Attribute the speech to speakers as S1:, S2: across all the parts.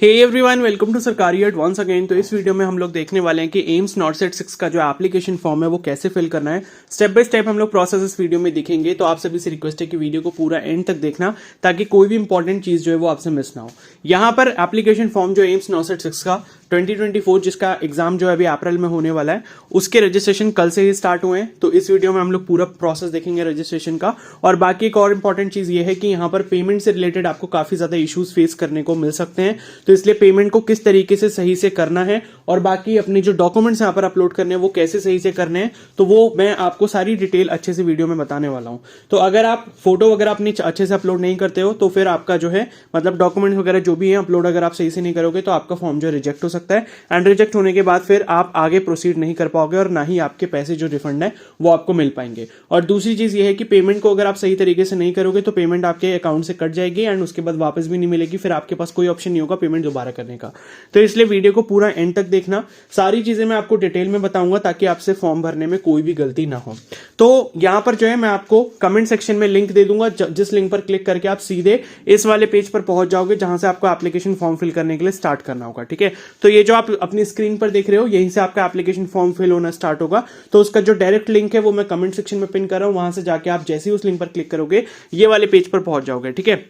S1: Hey everyone, welcome to सरकारी add once again. तो इस वीडियो में हम लोग देखने वाले हैं कि एम्स नॉर्सेट 6 का जो एप्लीकेशन फॉर्म है वो कैसे फिल करना है। स्टेप बाय स्टेप हम लोग प्रोसेस इस वीडियो में दिखेंगे। तो आप सभी से रिक्वेस्ट है कि वीडियो को पूरा एंड तक देखना ताकि कोई भी इंपॉर्टेंट चीज जो है वो आपसे मिस ना हो। यहाँ पर एप्लीकेशन फॉर्म जो एम्स नॉर्सेट 6 का 2024 जिसका एग्जाम जो है अभी अप्रैल में होने वाला है, उसके रजिस्ट्रेशन कल से ही स्टार्ट हुए हैं। तो इस वीडियो में हम लोग पूरा प्रोसेस देखेंगे रजिस्ट्रेशन का। और बाकी एक और इंपॉर्टेंट चीज ये है कि यहाँ पर पेमेंट से रिलेटेड आपको काफी ज्यादा इश्यूज फेस करने को मिल सकते हैं। तो इसलिए पेमेंट को किस तरीके से सही से करना है और बाकी अपने जो डॉक्यूमेंट्स यहाँ पर अपलोड करने हैं वो कैसे सही से करने हैं, तो वो मैं आपको सारी डिटेल अच्छे से वीडियो में बताने वाला हूं। तो अगर आप फोटो वगैरह अपनी अच्छे से अपलोड नहीं करते हो तो फिर आपका जो है मतलब डॉक्यूमेंट्स वगैरह जो भी है अपलोड अगर आप सही से नहीं करोगे तो आपका फॉर्म जो रिजेक्ट हो सकता है। एंड रिजेक्ट होने के बाद फिर आप आगे प्रोसीड नहीं कर पाओगे और ना ही आपके पैसे जो रिफंड है वो आपको मिल पाएंगे। और दूसरी चीज ये है कि पेमेंट को अगर आप सही तरीके से नहीं करोगे तो पेमेंट आपके अकाउंट से कट जाएगी एंड उसके बाद वापस भी नहीं मिलेगी। फिर आपके पास कोई ऑप्शन नहीं होगा पेमेंट दोबारा करने का। तो इसलिए वीडियो को पूरा एंड तक देखना। सारी चीजें मैं आपको डिटेल में बताऊंगा ताकि आपसे फॉर्म भरने में कोई भी गलती ना हो। तो यहां पर जो है मैं आपको कमेंट सेक्शन में लिंक दे दूंगा, जिस लिंक पर क्लिक करके आप सीधे इस वाले पेज पर पहुंच जाओगे जहां से आपको एप्लीकेशन फॉर्म फिल करने के लिए स्टार्ट करना होगा। ठीक है, तो ये जो आप अपनी स्क्रीन पर देख रहे हो यहीं से आपका एप्लीकेशन फॉर्म फिल होना स्टार्ट होगा। तो उसका जो डायरेक्ट लिंक है वो मैं कमेंट सेक्शन में पिन कर रहा हूं, वहां से जाके आप जैसे ही उस लिंक पर क्लिक करोगे ये वाले पेज पर पहुंच जाओगे। ठीक है,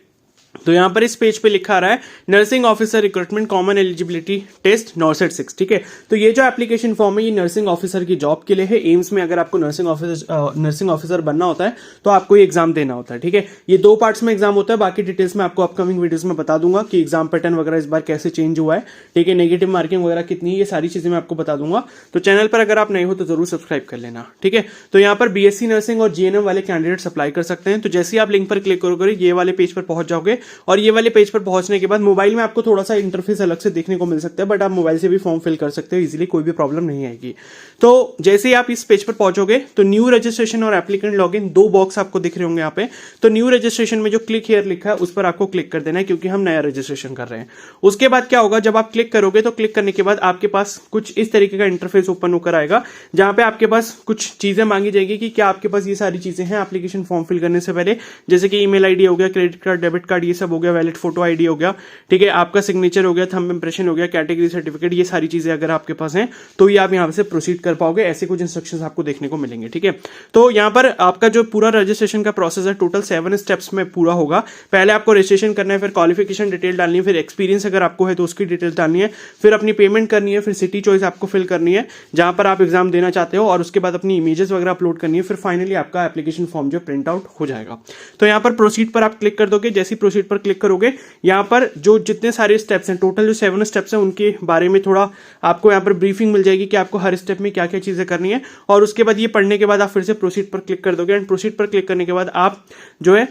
S1: तो यहां पर इस पेज पे लिखा रहा है nursing officer recruitment common eligibility test NORCET 6। ठीक है, तो ये जो एप्लीकेशन फॉर्म है ये नर्सिंग ऑफिसर की जॉब के लिए है। एम्स में अगर आपको नर्सिंग ऑफिसर बनना होता है तो आपको ये एग्जाम देना होता है। ठीक है, ये 2 पार्ट्स में एग्जाम होता है। बाकी डिटेल्स में आपको अपकमिंग वीडियोस में बता दूंगा कि एग्जाम पैटर्न वगैरह इस बार कैसे चेंज हुआ है। ठीक है, नेगेटिव मार्किंग वगैरह कितनी है, ये सारी चीजें मैं आपको बता दूंगा। तो चैनल पर अगर आप नए हो तो जरूर सब्सक्राइब कर लेना। ठीक है, तो यहाँ पर बीएससी नर्सिंग और जीएनएम वाले कैंडिडेट्स अप्लाई कर सकते हैं। तो जैसे ही आप लिंक पर क्लिक करोगे ये वाले पेज पर पहुंच जाओगे और ये वाले पेज पर पहुंचने के बाद मोबाइल में आपको थोड़ा सा इंटरफेस अलग से देखने को मिल सकता है, बट आप मोबाइल से भी फॉर्म फिल कर सकते हो इजीली, कोई भी प्रॉब्लम नहीं आएगी। तो जैसे ही आप इस पेज पर पहुंचोगे तो न्यू रजिस्ट्रेशन और एप्लीकेंट लॉगिन 2 बॉक्स आपको दिख रहे होंगे यहाँ पे। तो न्यू रजिस्ट्रेशन में जो क्लिक हियर लिखा है उस पर आपको क्लिक कर देना है क्योंकि हम नया रजिस्ट्रेशन कर रहे हैं। उसके बाद क्या होगा, जब आप क्लिक करोगे तो क्लिक करने के बाद आपके पास कुछ इस तरीके का इंटरफेस ओपन होकर आएगा जहां पे आपके पास कुछ चीजें मांगी जाएगी कि क्या आपके पास ये सारी चीजें हैं एप्लीकेशन फॉर्म फिल करने से पहले, जैसे कि ईमेल आईडी हो गया, क्रेडिट कार्ड, डेबिट कार्ड, ये सब हो गया, वैलिड फोटो आईडी हो गया। ठीक है, आपका सिग्नेचर हो गया, थंब इंप्रेशन हो गया, कैटेगरी सर्टिफिकेट, ये सारी चीजें अगर आपके पास हैं तो ये आप यहां से प्रोसीड कर पाओगे। ऐसे कुछ इंस्ट्रक्शंस आपको देखने को मिलेंगे। ठीक है, तो यहां पर आपका जो पूरा रजिस्ट्रेशन का प्रोसेस है टोटल 7 स्टेप्स में पूरा होगा। पहले आपको रजिस्ट्रेशन करना है, फिर क्वालिफिकेशन डिटेल डालनी है, फिर एक्सपीरियंस अगर आपको है तो उसकी डिटेल डालनी है, फिर अपनी पेमेंट करनी है, फिर सिटी चॉइस आपको फिल करनी है जहां पर आप एग्जाम देना चाहते हो और उसके बाद अपनी इमेजेस वगैरह अपलोड करनी है। फिर फाइनली आपका एप्लीकेशन फॉर्म जो प्रिंट आउट हो जाएगा। तो यहां पर प्रोसीड पर आप क्लिक कर दोगे। जैसे ही प्रोसीड पर क्लिक करोगे यहां पर जो जितने सारे स्टेप्स हैं, टोटल जो 7 स्टेप्स हैं उनके बारे में थोड़ा आपको यहाँ पर ब्रीफिंग मिल जाएगी कि आपको हर स्टेप में क्या क्या चीजें करनी है। और उसके बाद ये पढ़ने के बाद आप फिर से प्रोसीड पर क्लिक कर दोगे एंड प्रोसीड पर क्लिक करने के बाद आप जो है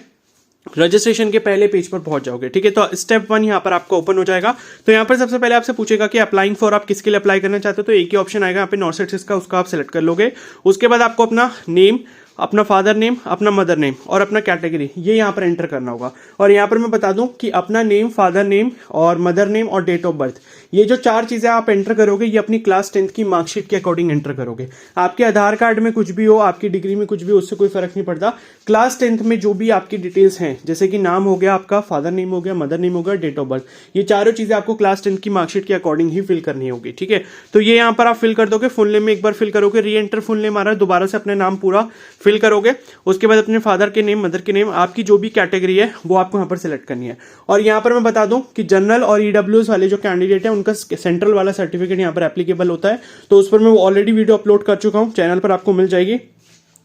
S1: रजिस्ट्रेशन के पहले पेज पर पहुंच जाओगे। ठीक है, तो स्टेप 1 यहां पर आपको ओपन हो जाएगा। तो यहां पर सबसे पहले आपसे पूछेगा कि अप्लाइंग फॉर, आप किसके लिए अप्लाई करना चाहते हो। तो एक ही ऑप्शन आएगा यहाँ पे नॉर्सेट 6 का, उसका आप सिलेक्ट कर लोगे। उसके बाद आपको अपना नेम, अपना फादर नेम, अपना मदर नेम और अपना कैटेगरी ये यहां पर एंटर करना होगा। और यहां पर मैं बता दूं कि अपना नेम, फादर नेम और मदर नेम और डेट ऑफ बर्थ, ये जो 4 चीजें आप एंटर करोगे ये अपनी क्लास 10th की मार्कशीट के अकॉर्डिंग एंटर करोगे। आपके आधार कार्ड में कुछ भी हो, आपकी डिग्री में कुछ भी हो, उससे कोई फर्क नहीं पड़ता। क्लास 10th में जो भी आपकी डिटेल्स हैं, जैसे कि नाम हो गया आपका, फादर नेम हो गया, मदर नेम हो गया, डेट ऑफ बर्थ, ये चारों चीजें आपको क्लास 10th की मार्कशीट के अकॉर्डिंग ही फिल करनी होगी। ठीक है, तो ये यहां पर आप फिल कर दोगे। फुल नेम में एक बार फिल करोगे, री एंटर फुल नेम आ रहा है, दोबारा से अपने नाम पूरा फिल करोगे। उसके बाद अपने फादर के नेम, मदर के नेम, आपकी जो भी कैटेगरी है वो आपको यहां पर सिलेक्ट करनी है। और यहां पर मैं बता दूं कि जनरल और ईडब्ल्यूएस वाले जो कैंडिडेट है उनका सेंट्रल वाला सर्टिफिकेट यहां पर एप्लीकेबल होता है। तो उस पर मैं ऑलरेडी वीडियो अपलोड कर चुका हूं, चैनल पर आपको मिल जाएगी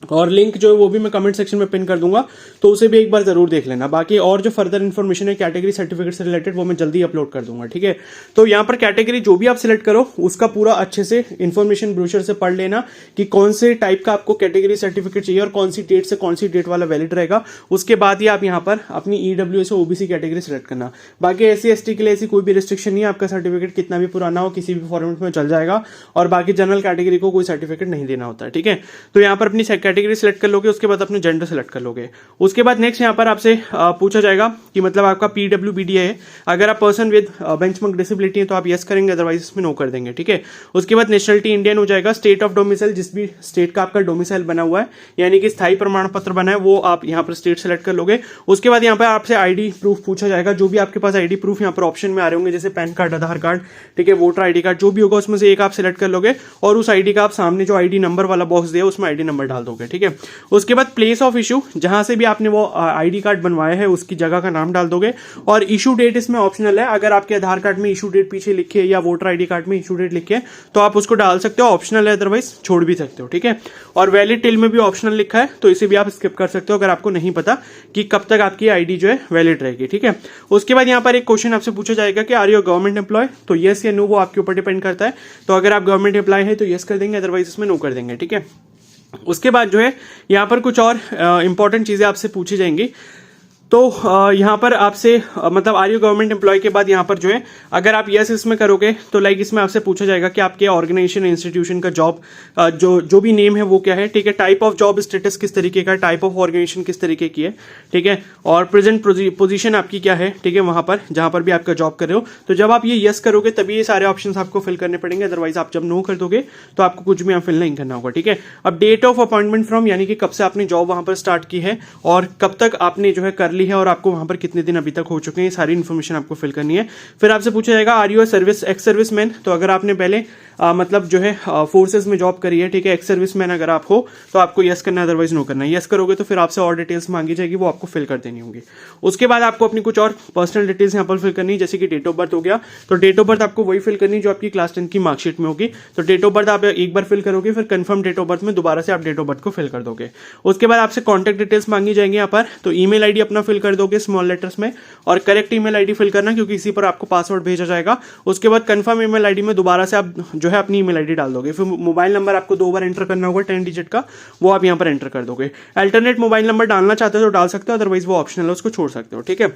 S1: और लिंक जो है वो भी मैं कमेंट सेक्शन में पिन कर दूंगा, तो उसे भी एक बार जरूर देख लेना। बाकी और जो फर्दर इन्फॉर्मेशन है कैटेगरी सर्टिफिकेट से रिलेटेड वो मैं जल्दी अपलोड कर दूंगा। ठीक है, तो यहां पर कैटेगरी जो भी आप सिलेक्ट करो उसका पूरा अच्छे से इन्फॉर्मेशन ब्रोशर से पढ़ लेना कि कौन से टाइप का आपको कैटेगरी सर्टिफिकेट चाहिए और कौन सी डेट से कौन सी डेट वाला वैलिड रहेगा। उसके बाद ही आप यहाँ पर अपनी ईडब्ल्यूएस और ओबीसी कैटेगरी सिलेक्ट करना। बाकी एससी एसटी के लिए ऐसी कोई भी रिस्ट्रिक्शन नहीं है, आपका सर्टिफिकेट कितना भी पुराना हो किसी भी फॉर्मेट में चल जाएगा। और बाकी जनरल कैटेगरी को कोई सर्टिफिकेट नहीं देना होता है। ठीक है, तो यहाँ पर अपनी कैटेगरी सेलेक्ट कर लोगे, उसके बाद अपने जेंडर सेलेक्ट कर लोगे। उसके बाद नेक्स्ट यहाँ पर आपसे पूछा जाएगा कि मतलब आपका PWBD है, अगर आप पर्सन विद बेंचमार्क डिसेबिलिटी है तो आप यस करेंगे, अदरवाइज इसमें नो कर देंगे, ठीक है। उसके बाद नेशनलिटी इंडियन हो जाएगा। स्टेट ऑफ डोमिसाइल, जिस भी स्टेट का आपका डोमिसाइल बना हुआ है यानी कि स्थायी प्रमाण पत्र बना है, वो आप यहाँ पर स्टेट सेलेक्ट कर लोगे। उसके बाद यहाँ पर आपसे आईडी प्रूफ पूछा जाएगा, जो भी आपके पास आईडी प्रूफ यहाँ पर ऑप्शन में आ रहे होंगे, जैसे पैन कार्ड, आधार कार्ड, ठीक है, वोटर आईडी कार्ड, जो भी होगा उसमें से एक आप सेलेक्ट कर लोगे और उस आईडी का आप सामने जो आईडी नंबर वाला बॉक्स दिया उसमें आईडी नंबर डाल दोगे, ठीक है। उसके बाद प्लेस ऑफ इशू, जहां से भी आपने वो आईडी कार्ड बनवाया है उसकी जगह का नाम डाल दोगे। और इशू डेट इसमें ऑप्शनल है, अगर आपके आधार कार्ड में इशू डेट पीछे लिखी है या वोटर आईडी कार्ड में इशू डेट लिखी है तो आप उसको डाल सकते हो, ऑप्शनल है, अदरवाइज छोड़ भी सकते हो, ठीक है। और वैलिड टिल में भी ऑप्शनल लिखा है तो इसे भी आप स्किप कर सकते हो अगर आपको नहीं पता कि कब तक आपकी आईडी जो है वैलिड रहेगी, ठीक है। उसके बाद यहाँ पर एक क्वेश्चन आपसे पूछा जाएगा कि आर यू गवर्नमेंट एम्प्लॉय, तो यस या नो वो आपके ऊपर डिपेंड करता है। तो अगर आप गवर्नमेंट एम्प्लॉय है तो यस कर देंगे, अदरवाइज इसमें नो कर देंगे, ठीक है। उसके बाद जो है यहाँ पर कुछ और इंपॉर्टेंट चीजें आपसे पूछी जाएंगी। तो यहाँ पर आपसे मतलब आर यू गवर्नमेंट एम्प्लॉय के बाद यहाँ पर जो है अगर आप यस इसमें करोगे तो लाइक इसमें आपसे पूछा जाएगा कि आपके ऑर्गेनाइजेशन इंस्टीट्यूशन का जॉब जो भी नेम है वो क्या है, ठीक है। टाइप ऑफ जॉब स्टेटस किस तरीके का, टाइप ऑफ ऑर्गेनाइजेशन किस तरीके की है, ठीक है। और प्रेजेंट पोजीशन आपकी क्या है, ठीक है, वहां पर जहां पर भी आपका जॉब कर रहे हो। तो जब आप ये यस करोगे तभी ये सारे ऑप्शन आपको फिल करने पड़ेंगे, अदरवाइज आप जब नो कर दोगे तो आपको कुछ भी यहाँ फिल नहीं करना होगा, ठीक है। अब डेट ऑफ अपॉइंटमेंट फ्रॉम, यानी कि कब से आपने जॉब वहां पर स्टार्ट की है और कब तक आपने जो है कर ली है और आपको वहां पर कितने दिन अभी तक हो चुके हैं, सारी इन्फॉर्मेशन आपको फिल करनी है। फिर आपसे पूछा जाएगा are you service ex service man, तो अगर आपने पहले मतलब जो है फोर्सेज में जॉब करी है, ठीक है, एक्स सर्विस मैन अगर आप हो तो आपको यस करना है, अदरवाइज नो करना है। यस करोगे तो फिर आपसे और डिटेल्स मांगी जाएगी, वो आपको फिल कर देनी होगी। उसके बाद आपको अपनी कुछ और पर्सनल डिटेल्स यहाँ पर फिल करनी है, जैसे कि डेट ऑफ बर्थ हो गया, तो डेट ऑफ बर्थ आपको वही फिल करनी जो आपकी क्लास 10 की मार्कशीट में होगी। तो डेट ऑफ बर्थ आप एक बार फिल करोगे, फिर कंफर्म डेट ऑफ बर्थ में दोबारा से आप डेट ऑफ बर्थ को फिल कर दोगे। उसके बाद आपसे कॉन्टैक्ट डिटेल्स मांगी जाएंगी यहाँ पर, तो ईमेल आईडी अपना फिल कर दोगे स्मॉल लेटर्स में, और करेक्ट ईमेल आईडी फिल करना क्योंकि इसी पर आपको पासवर्ड भेजा जाएगा। उसके बाद कंफर्म ईमेल आईडी में दोबारा से आप जो है अपनी ईमेल आईडी डाल दोगे। फिर मोबाइल नंबर आपको 2 बार एंटर करना होगा 10 डिजिट का, वो आप यहां पर एंटर कर दोगे। अल्टरनेट मोबाइल नंबर डालना चाहते हो तो डाल सकते हो, अदरवाइज वो ऑप्शनल है, उसको छोड़ सकते हो, ठीक है।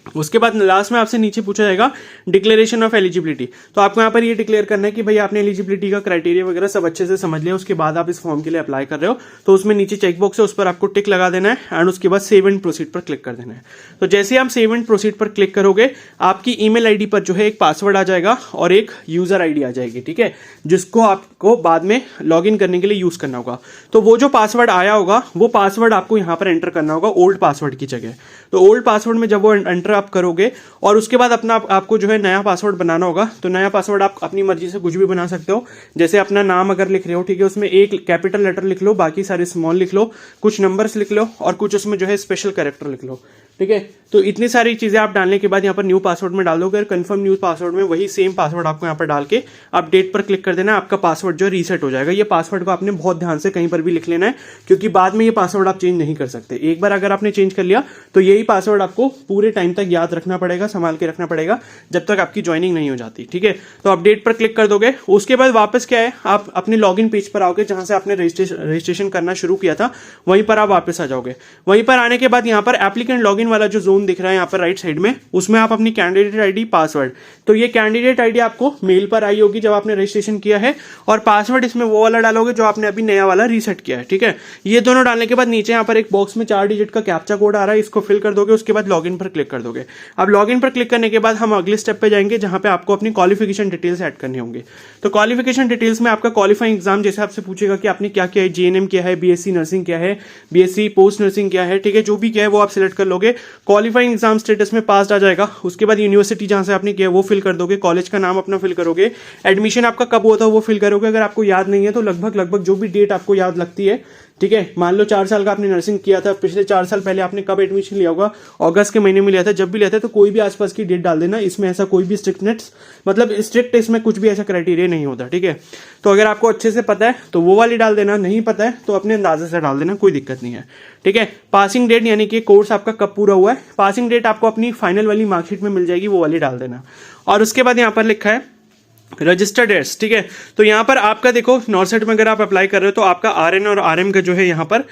S1: उसके बाद लास्ट में आपसे नीचे पूछा जाएगा डिक्लेरेशन ऑफ एलिजिबिलिटी, तो आपको यहाँ पर ये डिक्लेयर करना है कि भाई आपने एलिजिबिलिटी का क्राइटेरिया वगैरह सब अच्छे से समझ लिया, उसके बाद आप इस फॉर्म के लिए अप्लाई कर रहे हो। तो उसमें नीचे चेकबॉक्स है, उस पर आपको टिक लगा देना है एंड उसके बाद सेव एंड प्रोसीड पर क्लिक कर देना है। तो जैसे आप सेव एंड प्रोसीड पर क्लिक करोगे आपकी ईमेल आईडी पर जो है एक पासवर्ड आ जाएगा और एक यूजर आईडी आ जाएगी, ठीक है, जिसको आपको बाद में लॉग इन करने के लिए यूज करना होगा। तो वो जो पासवर्ड आया होगा वो पासवर्ड आपको यहाँ पर एंटर करना होगा ओल्ड पासवर्ड की जगह। तो ओल्ड पासवर्ड में जब वो एंटर आप करोगे और उसके बाद अपना आपको जो है नया पासवर्ड बनाना होगा, तो नया पासवर्ड आप अपनी मर्जी से कुछ भी बना सकते हो। जैसे अपना नाम अगर लिख रहे हो, ठीक है, उसमें एक कैपिटल लेटर लिख लो, बाकी सारे स्मॉल लिख लो, कुछ नंबर्स लिख लो और कुछ उसमें जो है स्पेशल कैरेक्टर लिख लो, ठीक है। तो इतनी सारी चीजें आप डालने के बाद यहाँ पर न्यू पासवर्ड में डाल दोगे, कंफर्म न्यू पासवर्ड में वही सेम पासवर्ड आपको यहाँ पर डाल के अपडेट पर क्लिक कर देना है, आपका पासवर्ड जो रीसेट हो जाएगा। ये पासवर्ड को आपने बहुत ध्यान से कहीं पर भी लिख लेना है क्योंकि बाद में ये पासवर्ड आप चेंज नहीं कर सकते। एक बार अगर आपने चेंज कर लिया तो यही पासवर्ड आपको पूरे टाइम तक याद रखना पड़ेगा, संभाल के रखना पड़ेगा जब तक आपकी ज्वाइनिंग नहीं हो जाती, ठीक है। तो अपडेट पर क्लिक कर दोगे। उसके बाद वापस क्या है, आप अपने लॉगिन पेज पर आओगे जहां से आपने रजिस्ट्रेशन करना शुरू किया था, वहीं पर आप वापस आ जाओगे। वहीं पर आने के बाद यहाँ पर एप्लीकेंट लॉगिन वाला जो जोन दिख रहा है यहाँ पर राइट साइड में, उसमें आप अपनी कैंडिडेट आईडी पासवर्ड, तो ये कैंडिडेट आईडी आपको मेल पर आई होगी जब आपने रजिस्ट्रेशन किया है, और पासवर्ड इसमें वो वाला डालोगे जो आपने अभी नया वाला रीसेट किया है, ठीक है। ये दोनों डालने के बाद नीचे यहाँ पर एक बॉक्स में 4 डिजिट का कैप्चा कोड आ रहा है, इसको फिल कर दोगे। उसके बाद लॉगिन पर क्लिक कर दोगे। अब लॉगिन पर क्लिक करने के बाद हम अगले स्टेप पे जाएंगे जहां पे आपको अपनी क्वालिफिकेशन डिटेल्स ऐड करनी होंगी। तो क्वालिफिकेशन डिटेल्स में आपका क्वालिफाइंग एग्जाम जैसे आपसे पूछेगा कि आपने क्या किया है, जीएनएम क्या है, बीएससी नर्सिंग क्या है, बीएससी पोस्ट नर्सिंग क्या है, ठीक है, जो भी क्या है वो आप सिलेक्ट कर लोगे। क्वालिफाइंग एग्जाम स्टेटस में पास आ जाएगा। उसके बाद यूनिवर्सिटी जहां से आपने किया वो फिल कर दोगे, कॉलेज का नाम अपना फिल करोगे, एडमिशन आपका कब हुआ था वो फिल करोगे। अगर आपको याद नहीं है तो लगभग जो भी डेट आपको याद लगती है, ठीक है, मान लो 4 साल का आपने नर्सिंग किया था, पिछले 4 साल पहले आपने कब एडमिशन लिया होगा, अगस्त के महीने में लिया था, जब भी लिया था, तो कोई भी आसपास की डेट डाल देना। इसमें ऐसा कोई भी स्ट्रिक्टनेस मतलब स्ट्रिक्ट इसमें कुछ भी ऐसा क्राइटेरिया नहीं होता, ठीक है। तो अगर आपको अच्छे से पता है तो वो वाली डाल देना, नहीं पता है तो अपने अंदाजे से डाल देना, कोई दिक्कत नहीं है, ठीक है। पासिंग डेट यानी कि कोर्स आपका कब पूरा हुआ है, पासिंग डेट आपको अपनी फाइनल वाली मार्कशीट में मिल जाएगी, वो वाली डाल देना। और उसके बाद यहाँ पर लिखा है रजिस्टर्ड एड्स, ठीक है। तो यहाँ पर आपका देखो नॉर्सेट में अगर आप अप्लाई कर रहे हो तो आपका आरएन और आरएम का जो है यहाँ पर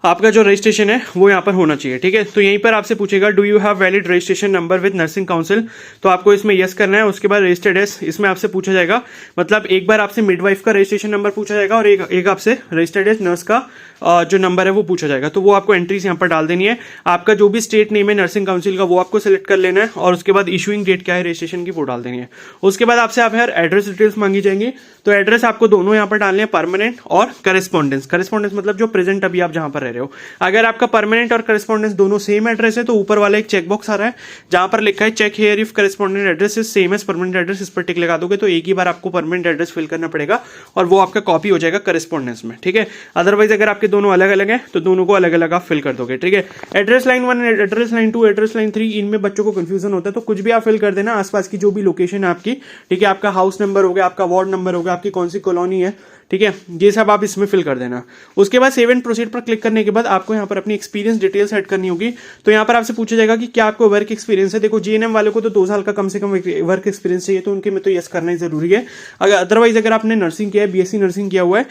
S1: आपका जो रजिस्ट्रेशन है वो यहाँ पर होना चाहिए, ठीक है। तो यहीं पर आपसे पूछेगा do you have valid registration number with nursing council, तो आपको इसमें यस करना है। उसके बाद रजिस्टर्ड एस इसमें आपसे पूछा जाएगा, मतलब एक बार आपसे मिडवाइफ का रजिस्ट्रेशन नंबर पूछा जाएगा और एक आपसे रजिस्टर्ड एस नर्स का जो नंबर है वो पूछा जाएगा। तो वो आपको एंट्रीज यहाँ पर डाल देनी है। आपका जो भी स्टेट नेम है नर्सिंग काउंसिल का वो आपको सिलेक्ट कर लेना है और उसके बाद इशूइंग डेट क्या है रजिस्ट्रेशन की वो डाल देनी है। उसके बाद आपसे आप यार एड्रेस डिटेल्स मांगी जाएंगी, तो एड्रेस आपको दोनों यहाँ पर डालने हैं, परमानेंट और करेस्पॉन्डेंस। करेस्पॉन्डेंस मतलब जो प्रेजेंट अभी आप जहां पर रह रहे हो। अगर आपका परमानेंट और करेस्पॉन्डेंस दोनों सेम एड्रेस है तो ऊपर वाला एक चेक बॉक्स आ रहा है जहां पर लिखा है check here if correspondent address is same as permanent address, इस पर टिक लगा दोगे तो एक ही बार आपको परमानेंट एड्रेस फिल करना पड़ेगा और वो आपका कॉपी हो जाएगा करेस्पॉन्डेंस में, ठीक है। अदरवाइज अगर आपके दोनों अलग अलग है तो दोनों को अलग अलग आप फिल कर दोगे, ठीक है। Address line 1, address line 2, address line 3, इनमें बच्चों को कंफ्यूजन होता है तो कुछ भी आप फिल कर देना, आसपास की जो भी लोकेशन है आपकी, ठीक है। आपका हाउस नंबर हो गया, आपका वार्ड नंबर हो गया, आपकी कौन सी कॉलोनी है, ठीक है, ये सब आप इसमें फिल कर देना। उसके बाद सेव एंड प्रोसीड पर क्लिक करने के बाद आपको यहाँ पर अपनी एक्सपीरियंस डिटेल्स ऐड करनी होगी। तो यहाँ पर आपसे पूछा जाएगा कि क्या आपको वर्क एक्सपीरियंस है। देखो जीएनएम वालों को तो 2 साल का कम से कम वर्क एक्सपीरियंस चाहिए, तो उनके में तो यस करना ही जरूरी है। अगर अदरवाइज अगर आपने नर्सिंग किया है, बीएससी नर्सिंग किया हुआ है,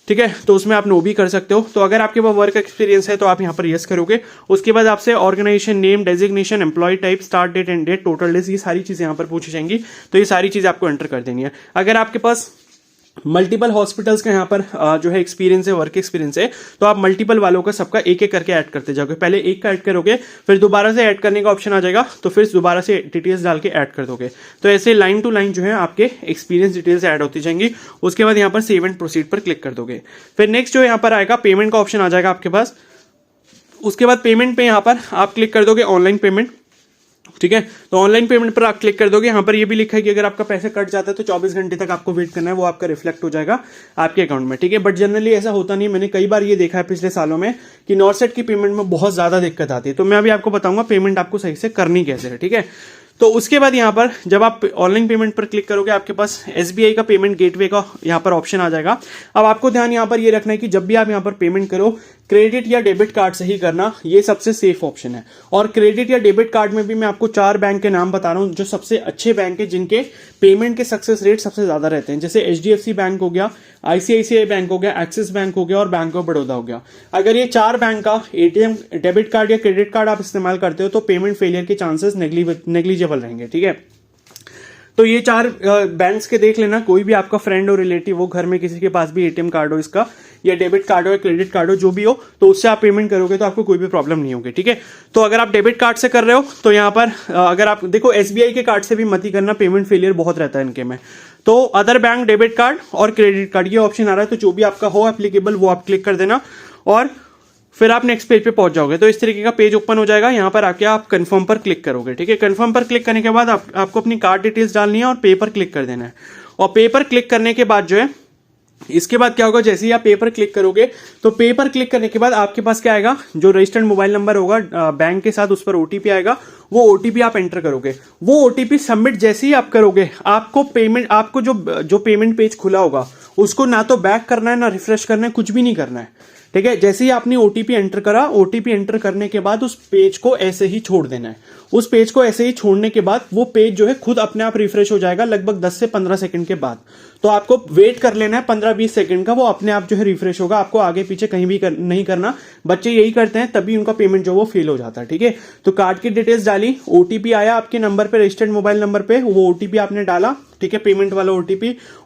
S1: ठीक है, तो उसमें आप नो भी कर सकते हो। तो अगर आपके पास वर्क एक्सपीरियंस है तो आप यहाँ पर यस करोगे। उसके बाद आपसे organisation name, designation, employ type, start date end date, total days, ये सारी चीजें यहाँ पर पूछी जाएंगी। तो ये सारी चीजें आपको एंटर कर देनी है। अगर आपके पास मल्टीपल हॉस्पिटल्स का यहाँ पर जो है एक्सपीरियंस है, वर्क एक्सपीरियंस है, तो आप मल्टीपल वालों का सबका एक एक करके ऐड करते जाओगे। पहले एक का ऐड करोगे, फिर दोबारा से ऐड करने का ऑप्शन आ जाएगा, तो फिर दोबारा से डिटेल्स डाल के ऐड कर दोगे। तो ऐसे लाइन टू लाइन जो है आपके एक्सपीरियंस डिटेल्स ऐड होती जाएंगी। उसके बाद यहाँ पर सेव एंड प्रोसीड पर क्लिक कर दोगे। फिर नेक्स्ट जो यहाँ पर आएगा पेमेंट का ऑप्शन आ जाएगा आपके पास। उसके बाद पेमेंट पे यहाँ पर आप क्लिक कर दोगे ऑनलाइन पेमेंट, ठीक है। तो ऑनलाइन पेमेंट पर आप क्लिक कर दोगे। यहाँ पर ये भी लिखा है कि अगर आपका पैसे कट जाता है तो 24 घंटे तक आपको वेट करना है, वो आपका रिफ्लेक्ट हो जाएगा आपके अकाउंट में, ठीक है। बट जनरली ऐसा होता नहीं है। मैंने कई बार ये देखा है पिछले सालों में कि नॉर्सेट की पेमेंट में बहुत ज्यादा दिक्कत आती है। तो मैं अभी आपको बताऊंगा पेमेंट आपको सही से करनी कैसे है, ठीक है। तो उसके बाद यहाँ पर जब आप ऑनलाइन पेमेंट पर क्लिक करोगे आपके पास एसबीआई का पेमेंट गेटवे का यहाँ पर ऑप्शन आ जाएगा। अब आपको ध्यान यहाँ पर ये रखना है कि जब भी आप यहाँ पर पेमेंट करो क्रेडिट या डेबिट कार्ड से ही करना, ये सबसे सेफ ऑप्शन है। और क्रेडिट या डेबिट कार्ड में भी मैं आपको 4 बैंक के नाम बता रहा हूँ जो सबसे अच्छे बैंक है, जिनके पेमेंट के सक्सेस रेट सबसे ज्यादा रहते हैं। जैसे एचडीएफसी बैंक हो गया, आईसीआईसीआई बैंक हो गया, एक्सिस बैंक हो गया और बैंक ऑफ बड़ौदा हो गया। अगर ये 4 बैंक का एटीएम, डेबिट कार्ड या क्रेडिट कार्ड आप इस्तेमाल करते हो तो पेमेंट फेलियर के चांसेस नेग्लिजिबल रहेंगे, ठीक है। तो ये 4 बैंक्स के देख लेना। कोई भी आपका फ्रेंड और रिलेटिव हो, घर में किसी के पास भी एटीएम कार्ड हो इसका, या डेबिट कार्ड हो या क्रेडिट कार्ड हो, जो भी हो, तो उससे आप पेमेंट करोगे तो आपको कोई भी प्रॉब्लम नहीं होगी, ठीक है। तो अगर आप डेबिट कार्ड से कर रहे हो तो यहाँ पर अगर आप देखो एसबीआई के कार्ड से भी मत ही करना, पेमेंट फेलियर बहुत रहता है इनके में। तो अदर बैंक, डेबिट कार्ड और क्रेडिट कार्ड ये ऑप्शन आ रहा है, तो जो भी आपका हो एप्लीकेबल वो आप क्लिक कर देना और फिर आप नेक्स्ट पेज पे पहुंच जाओगे। तो इस तरीके का पेज ओपन हो जाएगा। यहाँ पर आके आप कंफर्म पर क्लिक करोगे, ठीक है। कंफर्म पर क्लिक करने के बाद आपको अपनी कार्ड डिटेल्स डालनी है और पे पर क्लिक कर देना है। और पे पर क्लिक करने के बाद जो है, इसके बाद क्या होगा, जैसे ही आप पे पर क्लिक करोगे तो पे पर क्लिक करने के बाद आपके पास क्या आएगा, जो रजिस्टर्ड मोबाइल नंबर होगा बैंक के साथ, उस पर ओटीपी आएगा। वो ओटीपी आप एंटर करोगे। वो ओटीपी सबमिट जैसे ही आप करोगे आपको जो पेमेंट पेज खुला होगा उसको ना तो बैक करना है ना रिफ्रेश करना है, कुछ भी नहीं करना है, ठीक है। जैसे ही आपने ओटीपी एंटर करा, ओटीपी एंटर करने के बाद उस पेज को ऐसे ही छोड़ देना है। उस पेज को ऐसे ही छोड़ने के बाद वो पेज जो है खुद अपने आप रिफ्रेश हो जाएगा लगभग 10 से 15 सेकंड के बाद। तो आपको वेट कर लेना है 15-20 सेकंड का, वो अपने आप जो है रिफ्रेश होगा। आपको आगे पीछे कहीं भी नहीं करना। बच्चे यही करते हैं, तभी उनका पेमेंट जो वो फेल हो जाता है, ठीक है। तो कार्ड की डिटेल्स डाली, ओटीपी आया आपके नंबर पे, रजिस्टर्ड मोबाइल नंबर पे, वो ओटीपी आपने डाला, ठीक है, पेमेंट वाला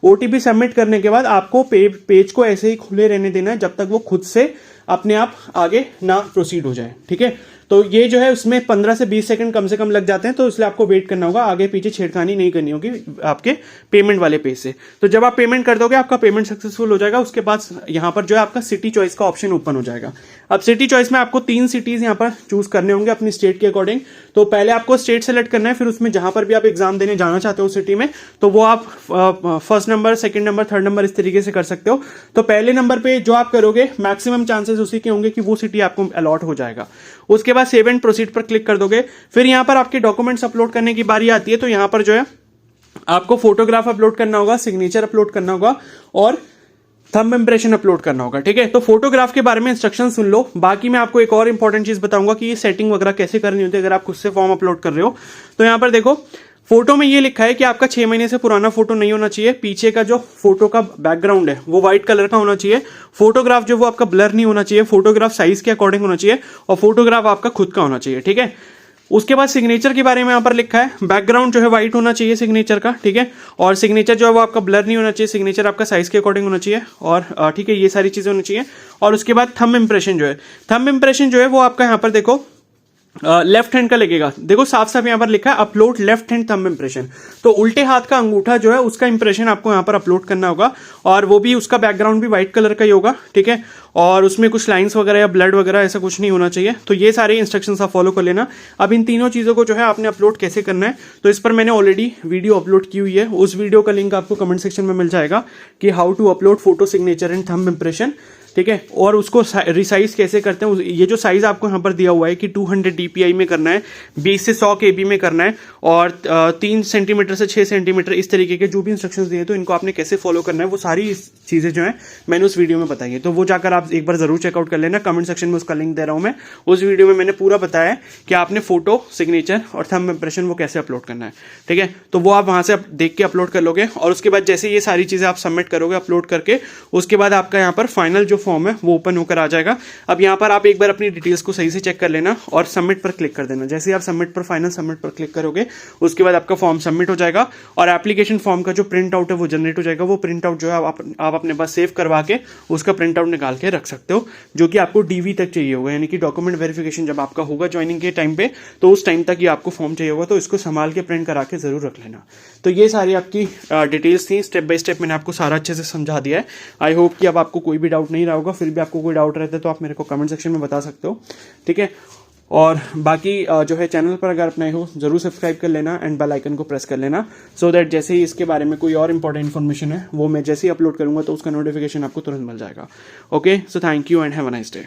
S1: ओटीपी सबमिट करने के बाद आपको पेज को ऐसे ही खुले रहने देना है जब तक वो खुद से अपने आप आगे ना प्रोसीड हो जाए, ठीक है। तो ये जो है उसमें 15 से 20 सेकंड कम से कम लग जाते हैं, तो इसलिए आपको वेट करना होगा, आगे पीछे छेड़खानी नहीं करनी होगी आपके पेमेंट वाले पेज से। तो जब आप पेमेंट कर दोगे आपका पेमेंट सक्सेसफुल हो जाएगा। उसके बाद यहाँ पर जो है आपका सिटी चॉइस का ऑप्शन ओपन हो जाएगा। अब सिटी चॉइस में आपको 3 सिटीज यहाँ पर चूज करने होंगे अपनी स्टेट के अकॉर्डिंग। तो पहले आपको स्टेट सेलेक्ट करना है, फिर उसमें जहां पर भी आप एग्जाम देने जाना चाहते हो सिटी में, तो वो आप first number, second number, third number इस तरीके से कर सकते हो। तो पहले नंबर पे जो आप करोगे मैक्सिमम चांसेस उसी के होंगे कि वो सिटी आपको अलॉट हो जाएगा। उसके बाद सेव एंड प्रोसीड पर क्लिक कर दोगे। फिर यहाँ पर आपके डॉक्यूमेंट्स अपलोड करने की बारी आती है। तो यहाँ पर जो है आपको फोटोग्राफ अपलोड करना होगा, सिग्नेचर अपलोड करना होगा और थंब इंप्रेशन अपलोड करना होगा, ठीक है। तो फोटोग्राफ के बारे में इंस्ट्रक्शन सुन लो। बाकी मैं आपको एक और इंपॉर्टेंट चीज बताऊंगा कि ये सेटिंग वगैरह कैसे करनी होती है अगर आप खुद से फॉर्म अपलोड कर रहे हो। तो यहाँ पर देखो, फोटो में ये लिखा है कि आपका 6 महीने से पुराना फोटो नहीं होना चाहिए, पीछे का जो फोटो का बैकग्राउंड है वो व्हाइट कलर का होना चाहिए, फोटोग्राफ जो वो आपका ब्लर नहीं होना चाहिए, फोटोग्राफ साइज के अकॉर्डिंग होना चाहिए और फोटोग्राफ आपका खुद का होना चाहिए, ठीक है। उसके बाद सिग्नेचर के बारे में यहाँ पर लिखा है, बैकग्राउंड जो है व्हाइट होना चाहिए सिग्नेचर का, ठीक है, और सिग्नेचर जो है वो आपका ब्लर नहीं होना चाहिए, सिग्नेचर आपका साइज के अकॉर्डिंग होना चाहिए और ठीक है, ये सारी चीजें होनी चाहिए। और उसके बाद थंब इंप्रेशन जो है, थंब इंप्रेशन जो है वो आपका यहाँ पर देखो लेफ्ट हैंड का लगेगा, देखो साफ साफ यहाँ पर लिखा है upload left hand thumb impression, तो उल्टे हाथ का अंगूठा जो है उसका इंप्रेशन आपको यहाँ पर अपलोड करना होगा और वो भी उसका बैकग्राउंड भी व्हाइट कलर का ही होगा, ठीक है, और उसमें कुछ लाइंस वगैरह या ब्लड वगैरह ऐसा कुछ नहीं होना चाहिए। तो ये सारे इंस्ट्रक्शंस आप फॉलो कर लेना। अब इन तीनों चीज़ों को जो है आपने अपलोड कैसे करना है, तो इस पर मैंने ऑलरेडी वीडियो अपलोड की हुई है, उस वीडियो का लिंक आपको कमेंट सेक्शन में मिल जाएगा कि how to upload photo signature and thumb impression, ठीक है, और उसको रिसाइज कैसे करते हैं। ये जो साइज आपको यहाँ पर दिया हुआ है कि 200 dpi में करना है, 20 से 100 kb में करना है और 3 सेंटीमीटर से 6 सेंटीमीटर, इस तरीके के जो भी इंस्ट्रक्शंस दिए तो इनको आपने कैसे फॉलो करना है, वो सारी चीज़ें जो है मैंने उस वीडियो में बताई है, तो वो जाकर आप एक बार जरूर चेकआउट कर लेना। कमेंट सेक्शन में उसका लिंक दे रहा हूँ मैं, उस वीडियो में मैंने पूरा बताया है कि आपने फोटो सिग्नेचर और थंब इंप्रेशन वो कैसे अपलोड करना है, ठीक है, तो वो आप वहाँ से देख के अपलोड कर लोगे और उसके बाद जैसे ये सारी चीज़ें आप सबमिट करोगे अपलोड करके, उसके बाद आपका यहाँ पर फाइनल जो फॉर्म है वो ओपन होकर आ जाएगा। अब यहाँ पर आप एक बार अपनी डिटेल्स को सही से चेक कर लेना और सबमिट पर क्लिक कर देना। जैसे ही आप सबमिट पर फाइनल सबमिट पर क्लिक करोगे उसके बाद आपका फॉर्म सबमिट हो जाएगा और एप्लीकेशन फॉर्म का जो प्रिंट आउट है वो जनरेट हो जाएगा। वो प्रिंट आउट जो है आप अपने पास सेव करवा के उसका प्रिंट आउट निकाल के रख सकते हो, जो कि आपको डीवी तक चाहिए होगा, यानी कि डॉक्यूमेंट वेरिफिकेशन जब आपका होगा ज्वाइनिंग के टाइम पे, तो उस टाइम तक ये आपको फॉर्म चाहिए होगा, तो इसको संभाल के प्रिंट करा के जरूर रख लेना। तो ये सारी आपकी डिटेल्स थी, स्टेप बाय स्टेप मैंने आपको सारा अच्छे से समझा दिया है। आई होप कि अब आपको कोई भी डाउट नहीं रहा होगा, फिर भी आपको कोई डाउट रहता है तो आप मेरे को कमेंट सेक्शन में बता सकते हो, ठीक है। और बाकी जो है चैनल पर अगर आप नए हो जरूर सब्सक्राइब कर लेना एंड बेल आइकन को प्रेस कर लेना, सो दैट जैसे ही इसके बारे में कोई और इंपॉर्टेंट इन्फॉर्मेशन है वो मैं जैसे ही अपलोड करूंगा तो उसका नोटिफिकेशन आपको तुरंत मिल जाएगा। Okay, so thank you and have a nice day.